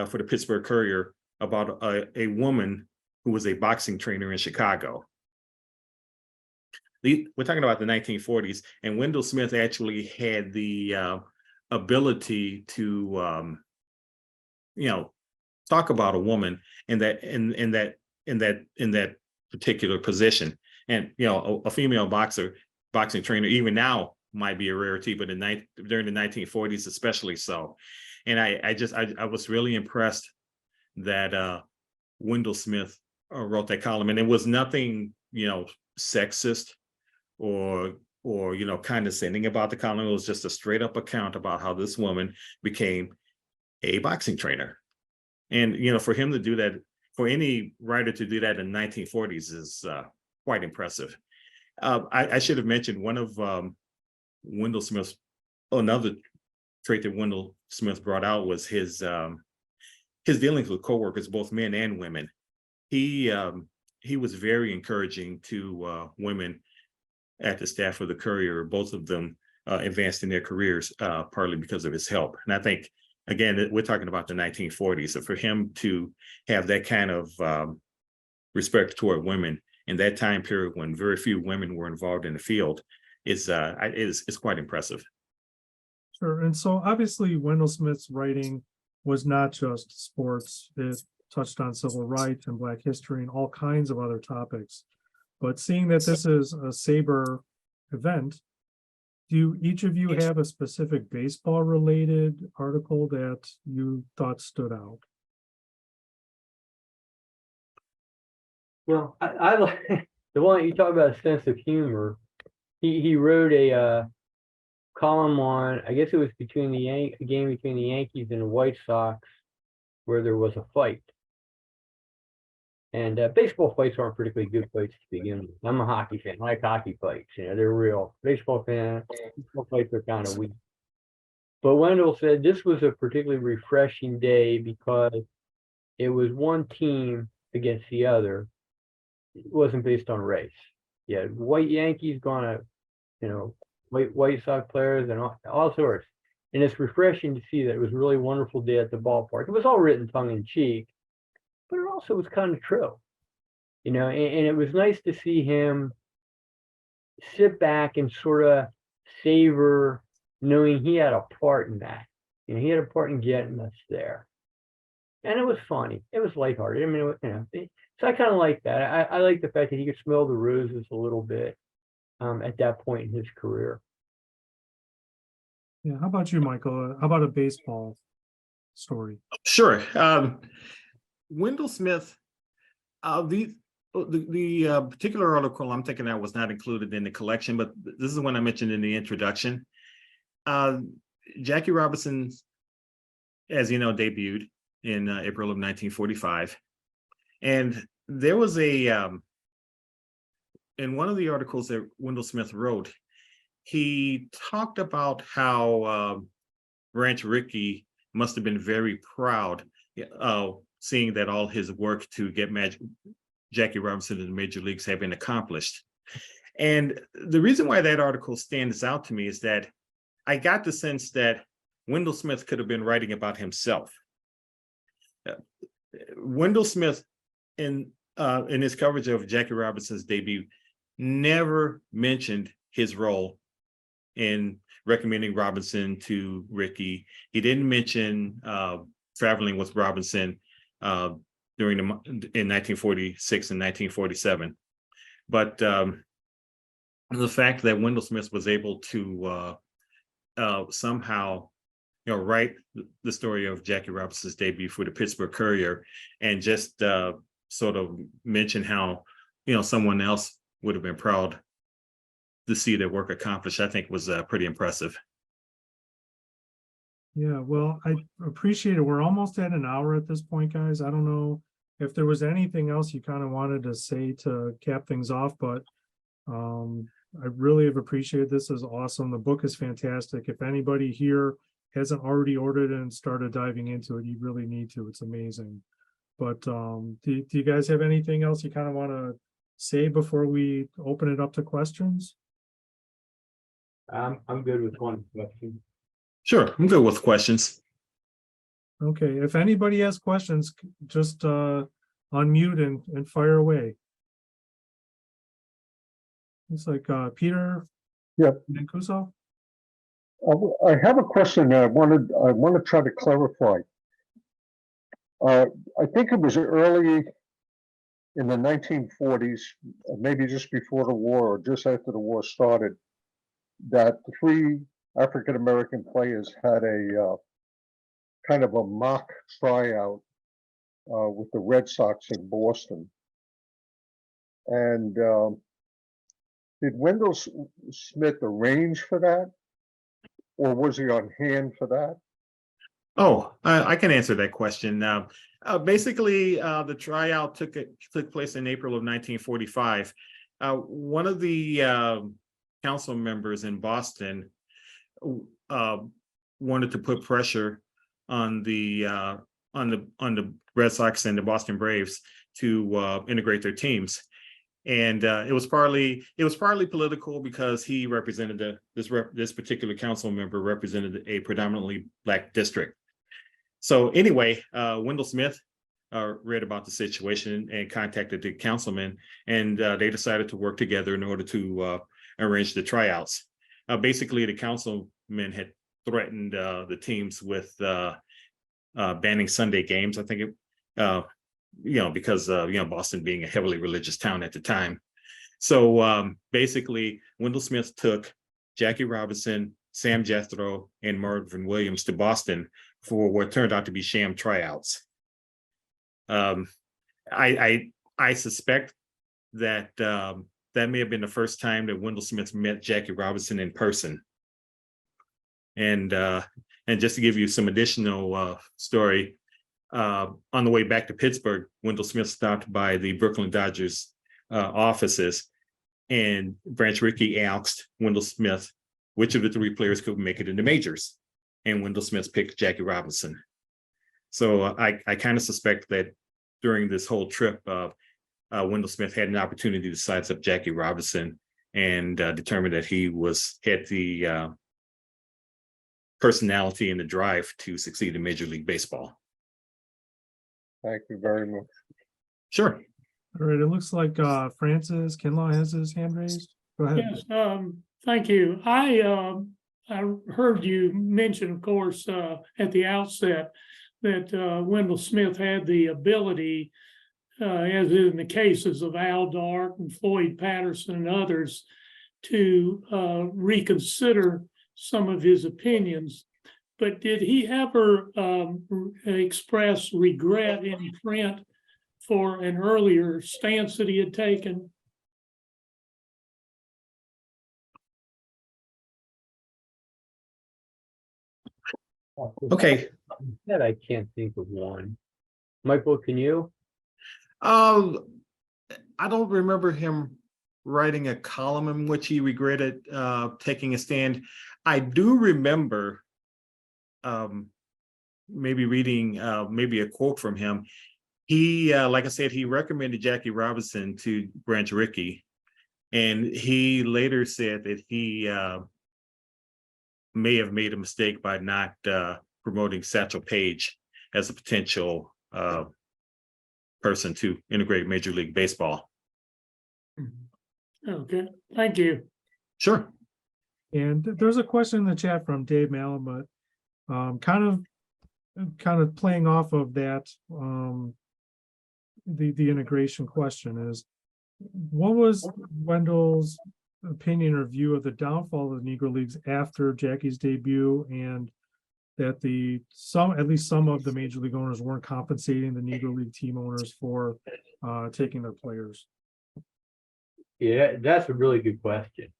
for the Pittsburgh Courier about a woman who was a boxing trainer in Chicago. We're talking about the 1940s, and Wendell Smith actually had the ability to, talk about a woman in that particular position. And a female boxing trainer, even now, might be a rarity, but during the 1940s, especially so. And I was really impressed that Wendell Smith wrote that column, and it was nothing, sexist or condescending about the column. It was just a straight up account about how this woman became a boxing trainer. And for him to do that, for any writer to do that in the 1940s is quite impressive. I should have mentioned one of Wendell Smith's, another trait that Wendell Smith brought out was his dealings with coworkers, both men and women. He was very encouraging to women at the staff of the Courier. Both of them advanced in their careers, partly because of his help. And I think, again, we're talking about the 1940s. So for him to have that kind of respect toward women in that time period when very few women were involved in the field is quite impressive. Sure. And so obviously Wendell Smith's writing was not just sports. It touched on civil rights and Black history and all kinds of other topics. But seeing that this is a SABR event, do each of you have a specific baseball related article that you thought stood out? Well, I like the one you talk about, a sense of humor. He wrote a column on, I guess it was between a game between the Yankees and the White Sox, where there was a fight. And baseball fights aren't particularly good fights to begin with. I'm a hockey fan. I like hockey fights. They're real. Baseball fights are kind of weak. But Wendell said this was a particularly refreshing day because it was one team against the other. It wasn't based on race. You had white Yankees going to, White Sox players and all sorts. And it's refreshing to see that it was a really wonderful day at the ballpark. It was all written tongue in cheek, but it also was kind of true, and it was nice to see him sit back and sort of savor knowing he had a part in that. He had a part in getting us there. And it was funny. It was lighthearted. I mean, so I kind of like that. I like the fact that he could smell the roses a little bit at that point in his career. Yeah, how about you, Michael? How about a baseball story? Sure. Wendell Smith, the particular article I'm thinking that was not included in the collection, but this is the one I mentioned in the introduction. Jackie Robinson, as you know, debuted in April of 1945. And there was in one of the articles that Wendell Smith wrote, he talked about how Branch Rickey must have been very proud seeing that all his work to get Jackie Robinson in the major leagues had been accomplished. And the reason why that article stands out to me is that I got the sense that Wendell Smith could have been writing about himself. Wendell Smith, in his coverage of Jackie Robinson's debut, never mentioned his role in recommending Robinson to Rickey. He didn't mention traveling with Robinson in 1946 and 1947. But the fact that Wendell Smith was able to somehow write the story of Jackie Robinson's debut for the Pittsburgh Courier and just sort of mention how someone else would have been proud to see their work accomplished, I think was pretty impressive. Yeah, well, I appreciate it. We're almost at an hour at this point, guys. I don't know if there was anything else you kind of wanted to say to cap things off, but I really have appreciated this. Is awesome. The book is fantastic. If anybody here hasn't already ordered it and started diving into it, you really need to. It's amazing. But do you guys have anything else you kind of want to say before we open it up to questions? I'm good with one question. Sure, I'm good with questions. Okay, if anybody has questions, just unmute and fire away. It's like Peter. Yeah. Mancuso. I have a question that I want to try to clarify. I think it was early in the 1940s, maybe just before the war or just after the war started, that the three African-American players had a kind of a mock tryout with the Red Sox in Boston. And did Wendell Smith arrange for that? Or was he on hand for that? Oh, I can answer that question. Basically, the tryout took place in April of 1945. One of the council members in Boston wanted to put pressure on the Red Sox and the Boston Braves to integrate their teams. And it was partly political because he represented this particular council member represented a predominantly Black district. So anyway, Wendell Smith read about the situation and contacted the councilman, and they decided to work together in order to arrange the tryouts. Basically, the councilman had threatened the teams with banning Sunday games. I think it. Because Boston being a heavily religious town at the time. So basically, Wendell Smith took Jackie Robinson, Sam Jethro, and Marvin Williams to Boston for what turned out to be sham tryouts. I suspect that that may have been the first time that Wendell Smith met Jackie Robinson in person. And just to give you some additional story, on the way back to Pittsburgh, Wendell Smith stopped by the Brooklyn Dodgers offices, and Branch Rickey asked Wendell Smith which of the three players could make it in the majors. and Wendell Smith picked Jackie Robinson. So I kind of suspect that during this whole trip, Wendell Smith had an opportunity to size up Jackie Robinson and determined that he had the personality and the drive to succeed in Major League Baseball. Thank you very much. Sure. All right, it looks like Francis Kinlaw has his hand raised. Go ahead. Yes, thank you. I heard you mention, of course, at the outset that Wendell Smith had the ability, as in the cases of Al Dart and Floyd Patterson and others, to reconsider some of his opinions. But did he ever express regret in print for an earlier stance that he had taken? Okay. That I can't think of one. Michael, can you? I don't remember him writing a column in which he regretted taking a stand. I do remember maybe reading maybe a quote from him. He, like I said, he recommended Jackie Robinson to Branch Rickey, and he later said that he may have made a mistake by not promoting Satchel Paige as a potential person to integrate Major League Baseball. Okay, thank you. Sure. And there's a question in the chat from Dave Malamut, kind of playing off of that. The integration question is, what was Wendell's opinion or view of the downfall of the Negro Leagues after Jackie's debut, and that at least some of the major league owners weren't compensating the Negro League team owners for taking their players? Yeah, that's a really good question.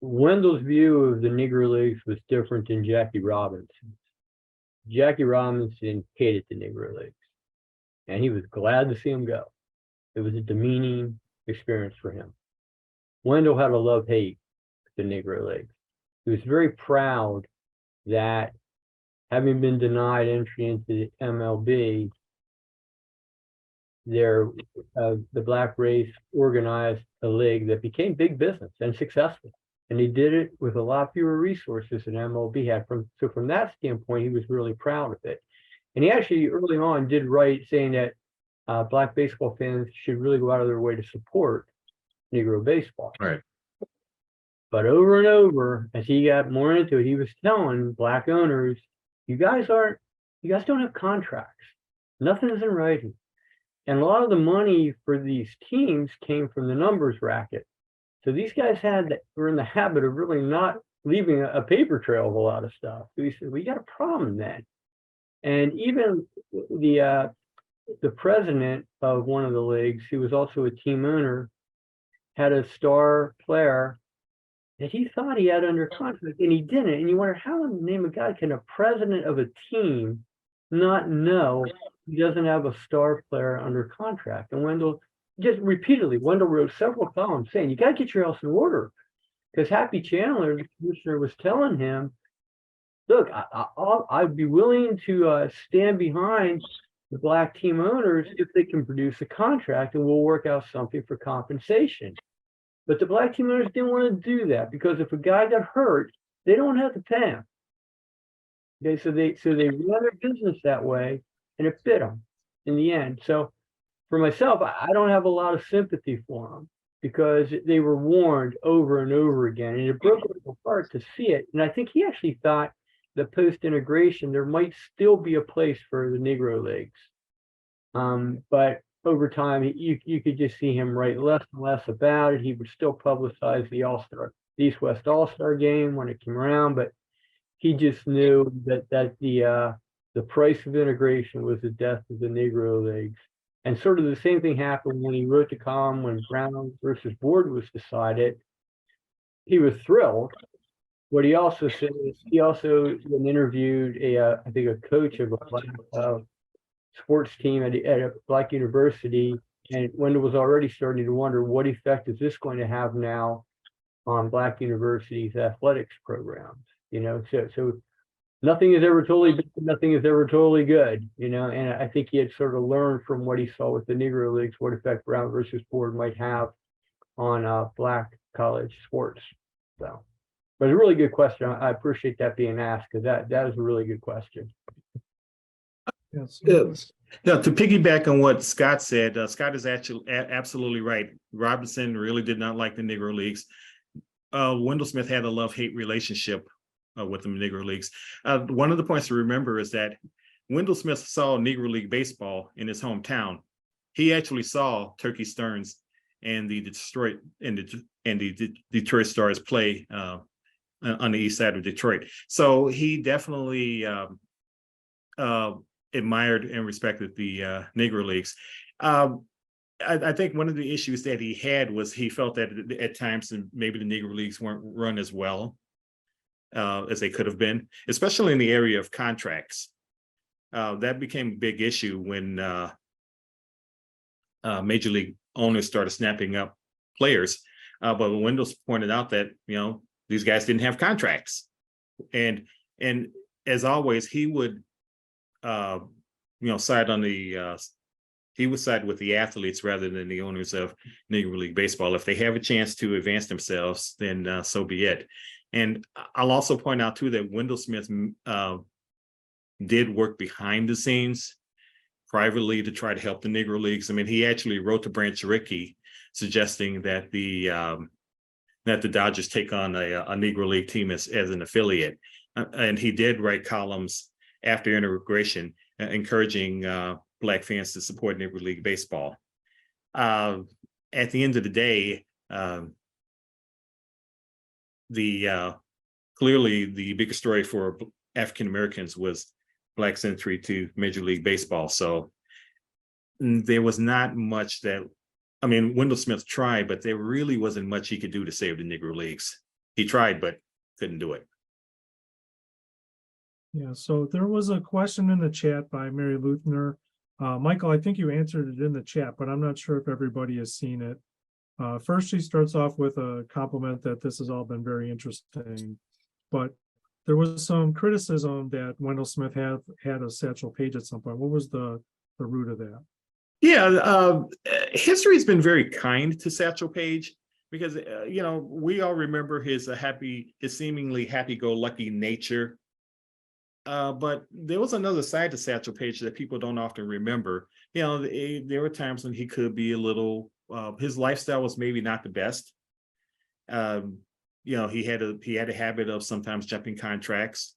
Wendell's view of the Negro Leagues was different than Jackie Robinson's. Jackie Robinson hated the Negro Leagues, and he was glad to see him go. It was a demeaning experience for him. Wendell had a love-hate with the Negro Leagues. He was very proud that, having been denied entry into the MLB, the Black race organized a league that became big business and successful. And he did it with a lot fewer resources than MLB had. So from that standpoint, he was really proud of it. And he actually early on did write saying that Black baseball fans should really go out of their way to support Negro baseball. Right. But over and over, as he got more into it, he was telling Black owners, you guys don't have contracts. Nothing is in writing. And a lot of the money for these teams came from the numbers racket. So these guys were in the habit of really not leaving a paper trail of a lot of stuff. So he said, we got a problem then. And even the president of one of the leagues, who was also a team owner, had a star player that he thought he had under contract, and he didn't. And you wonder, how in the name of God can a president of a team not know he doesn't have a star player under contract? And Wendell wrote several columns saying, you got to get your house in order. Because Happy Chandler, the commissioner, was telling him, look, I'd be willing to stand behind the Black team owners if they can produce a contract, and we'll work out something for compensation. But the Black team owners didn't want to do that, because if a guy got hurt, they don't have to pay him. Okay, so they run their business that way, and it fit them in the end. So for myself, I don't have a lot of sympathy for them, because they were warned over and over again, and it broke my heart to see it. And I think he actually thought that post-integration, there might still be a place for the Negro Leagues. But over time, you could just see him write less and less about it. He would still publicize the East-West All-Star game when it came around, but he just knew that the price of integration was the death of the Negro Leagues. And sort of the same thing happened when he wrote the column when Brown versus Board was decided. He was thrilled. What he also said is he also interviewed I think a coach of a Black sports team at a Black university, and Wendell was already starting to wonder, what effect is this going to have now on Black universities' athletics programs? So nothing is ever totally bad, nothing is ever totally good, and I think he had sort of learned from what he saw with the Negro Leagues, what effect Brown versus Board might have on Black college sports. So, but it's a really good question. I appreciate that being asked, because that is a really good question. Yes. Now, to piggyback on what Scott said, Scott is actually absolutely right. Robinson really did not like the Negro Leagues. Wendell Smith had a love-hate relationship with the Negro Leagues. One of the points to remember is that Wendell Smith saw Negro League baseball in his hometown. He actually saw Turkey Stearns and the Detroit Stars play on the east side of Detroit. So he definitely admired and respected the Negro Leagues. I think one of the issues that he had was he felt that at times maybe the Negro Leagues weren't run as well as they could have been, especially in the area of contracts. That became a big issue when major league owners started snapping up players. But Wendell pointed out that, these guys didn't have contracts. And as always, he would, side on the, he would side with the athletes rather than the owners of Negro League Baseball. If they have a chance to advance themselves, then so be it. And I'll also point out too that Wendell Smith did work behind the scenes privately to try to help the Negro Leagues. I mean, he actually wrote to Branch Rickey suggesting that the Dodgers take on a Negro League team as an affiliate. And he did write columns after integration, encouraging Black fans to support Negro League Baseball. At the end of the day, clearly the biggest story for African Americans was Black's entry to Major League Baseball. So there was not much Wendell Smith tried, but there really wasn't much he could do to save the Negro Leagues. He tried, but couldn't do it. Yeah, so there was a question in the chat by Mary Luthner. Michael, I think you answered it in the chat, but I'm not sure if everybody has seen it. First, she starts off with a compliment that this has all been very interesting, but there was some criticism that Wendell Smith had a Satchel Paige at some point. What was the root of that? Yeah, history has been very kind to Satchel Paige because, we all remember his seemingly happy-go-lucky nature. But there was another side to Satchel Paige that people don't often remember. There were times when he could be a little, his lifestyle was maybe not the best. He had a habit of sometimes jumping contracts.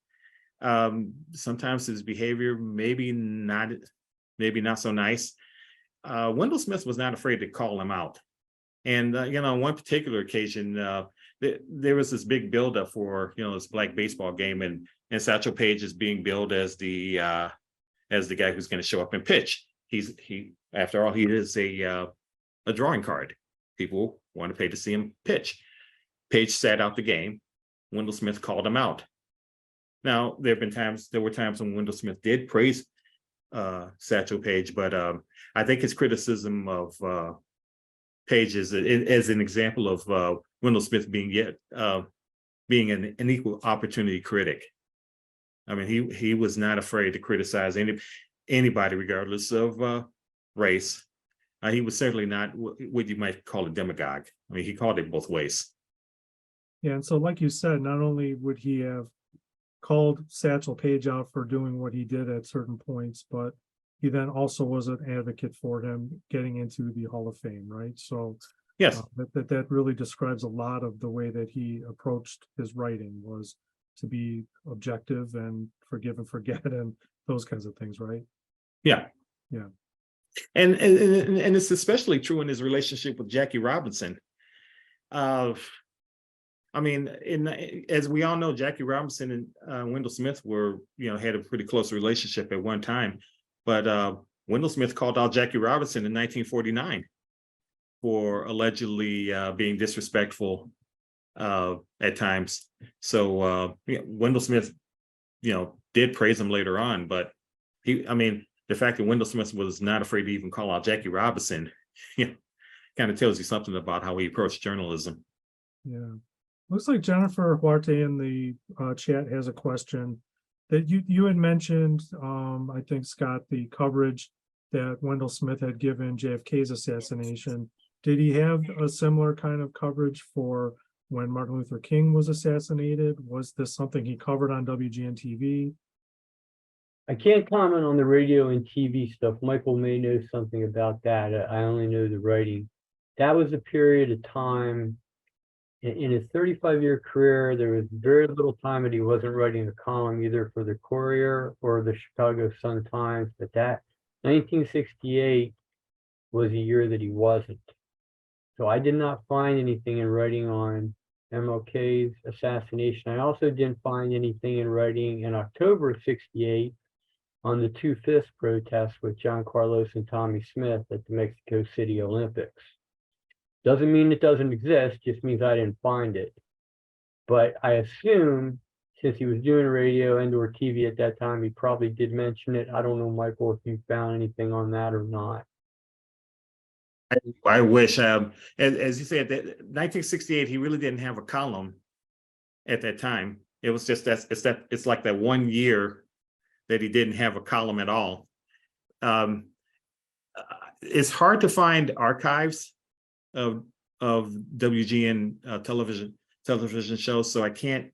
Sometimes his behavior maybe not so nice. Wendell Smith was not afraid to call him out. And, on one particular occasion, there was this big buildup for, this Black baseball game, and Satchel Paige is being billed as the guy who's going to show up and pitch. After all, he is a drawing card. People want to pay to see him pitch. Paige sat out the game. Wendell Smith called him out. Now, there were times when Wendell Smith did praise Satchel Paige, but I think his criticism of Paige is as an example of Wendell Smith being an equal opportunity critic. I mean, he was not afraid to criticize anybody regardless of race. He was certainly not what you might call a demagogue. I mean, he called it both ways. Yeah, and so like you said, not only would he have called Satchel Paige out for doing what he did at certain points, but he then also was an advocate for him getting into the Hall of Fame, right? So yes, that really describes a lot of the way that he approached his writing, was to be objective and forgive and forget and those kinds of things, right? Yeah. Yeah. And it's especially true in his relationship with Jackie Robinson. As we all know, Jackie Robinson and Wendell Smith had a pretty close relationship at one time, but Wendell Smith called out Jackie Robinson in 1949 for allegedly being disrespectful at times. So Wendell Smith, did praise him later on, but the fact that Wendell Smith was not afraid to even call out Jackie Robinson, kind of tells you something about how he approached journalism. Yeah. Looks like Jennifer Huarte in the chat has a question that you had mentioned, I think, Scott, the coverage that Wendell Smith had given JFK's assassination. Did he have a similar kind of coverage for when Martin Luther King was assassinated? Was this something he covered on WGN TV? I can't comment on the radio and TV stuff. Michael may know something about that. I only know the writing. That was a period of time in his 35-year career. There was very little time that he wasn't writing a column either for the Courier or the Chicago Sun-Times. But that 1968 was a year that he wasn't. So I did not find anything in writing on MLK's assassination. I also didn't find anything in writing in October of '68 on the 2/5 protests with John Carlos and Tommy Smith at the Mexico City Olympics. Doesn't mean it doesn't exist, just means I didn't find it. But I assume since he was doing radio and or TV at that time, he probably did mention it. I don't know, Michael, if you found anything on that or not. I wish, as you said, that 1968, he really didn't have a column at that time. It was just it's like that 1 year that he didn't have a column at all. It's hard to find archives of WGN television shows, so I can't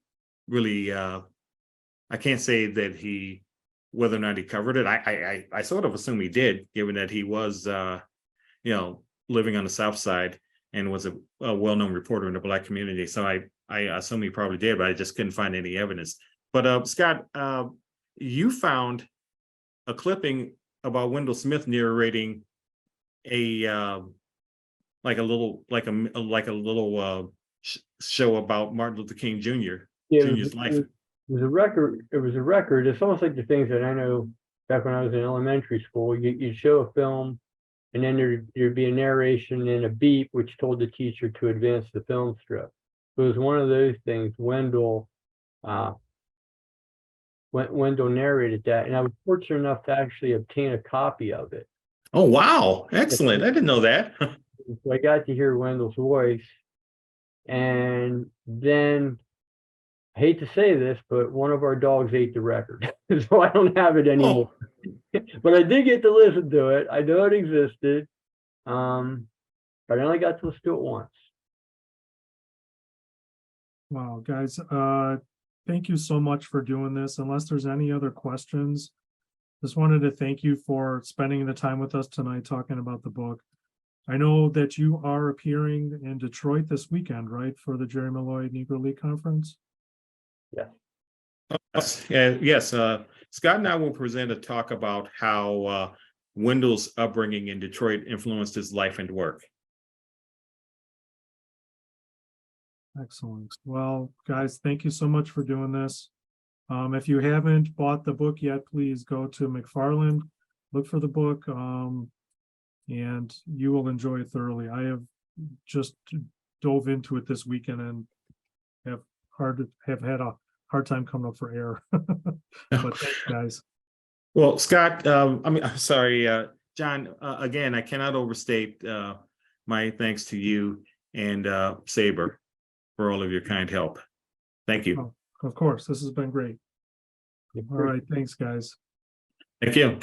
really I can't say that whether or not he covered it. I sort of assume he did, given that he was living on the South Side and was a well-known reporter in the Black community. So I assume he probably did, but I just couldn't find any evidence. But Scott, you found a clipping about Wendell Smith narrating a little show about Martin Luther King Jr. Jr.'s life. It was a record. It was a record. It's almost like the things that I know back when I was in elementary school. You'd show a film, and then there'd be a narration and a beep, which told the teacher to advance the film strip. It was one of those things. Wendell narrated that, and I was fortunate enough to actually obtain a copy of it. Oh, wow. Excellent. I didn't know that. So I got to hear Wendell's voice, and then I hate to say this, but one of our dogs ate the record, so I don't have it anymore. Oh. But I did get to listen to it. I know it existed, but I only got to listen to it once. Wow, guys, thank you so much for doing this. Unless there's any other questions, just wanted to thank you for spending the time with us tonight talking about the book. I know that you are appearing in Detroit this weekend, right, for the Jerry Malloy Negro League Conference? Yes. Yes. Scott and I will present a talk about how Wendell's upbringing in Detroit influenced his life and work. Excellent. Well, guys, thank you so much for doing this. If you haven't bought the book yet, please go to McFarland, look for the book, and you will enjoy it thoroughly. I have just dove into it this weekend and have had a hard time coming up for air. But thanks, guys. Well, Scott, I'm sorry, John, again, I cannot overstate my thanks to you and SABR for all of your kind help. Thank you. Oh, of course, this has been great. All right, thanks, guys. Thank you.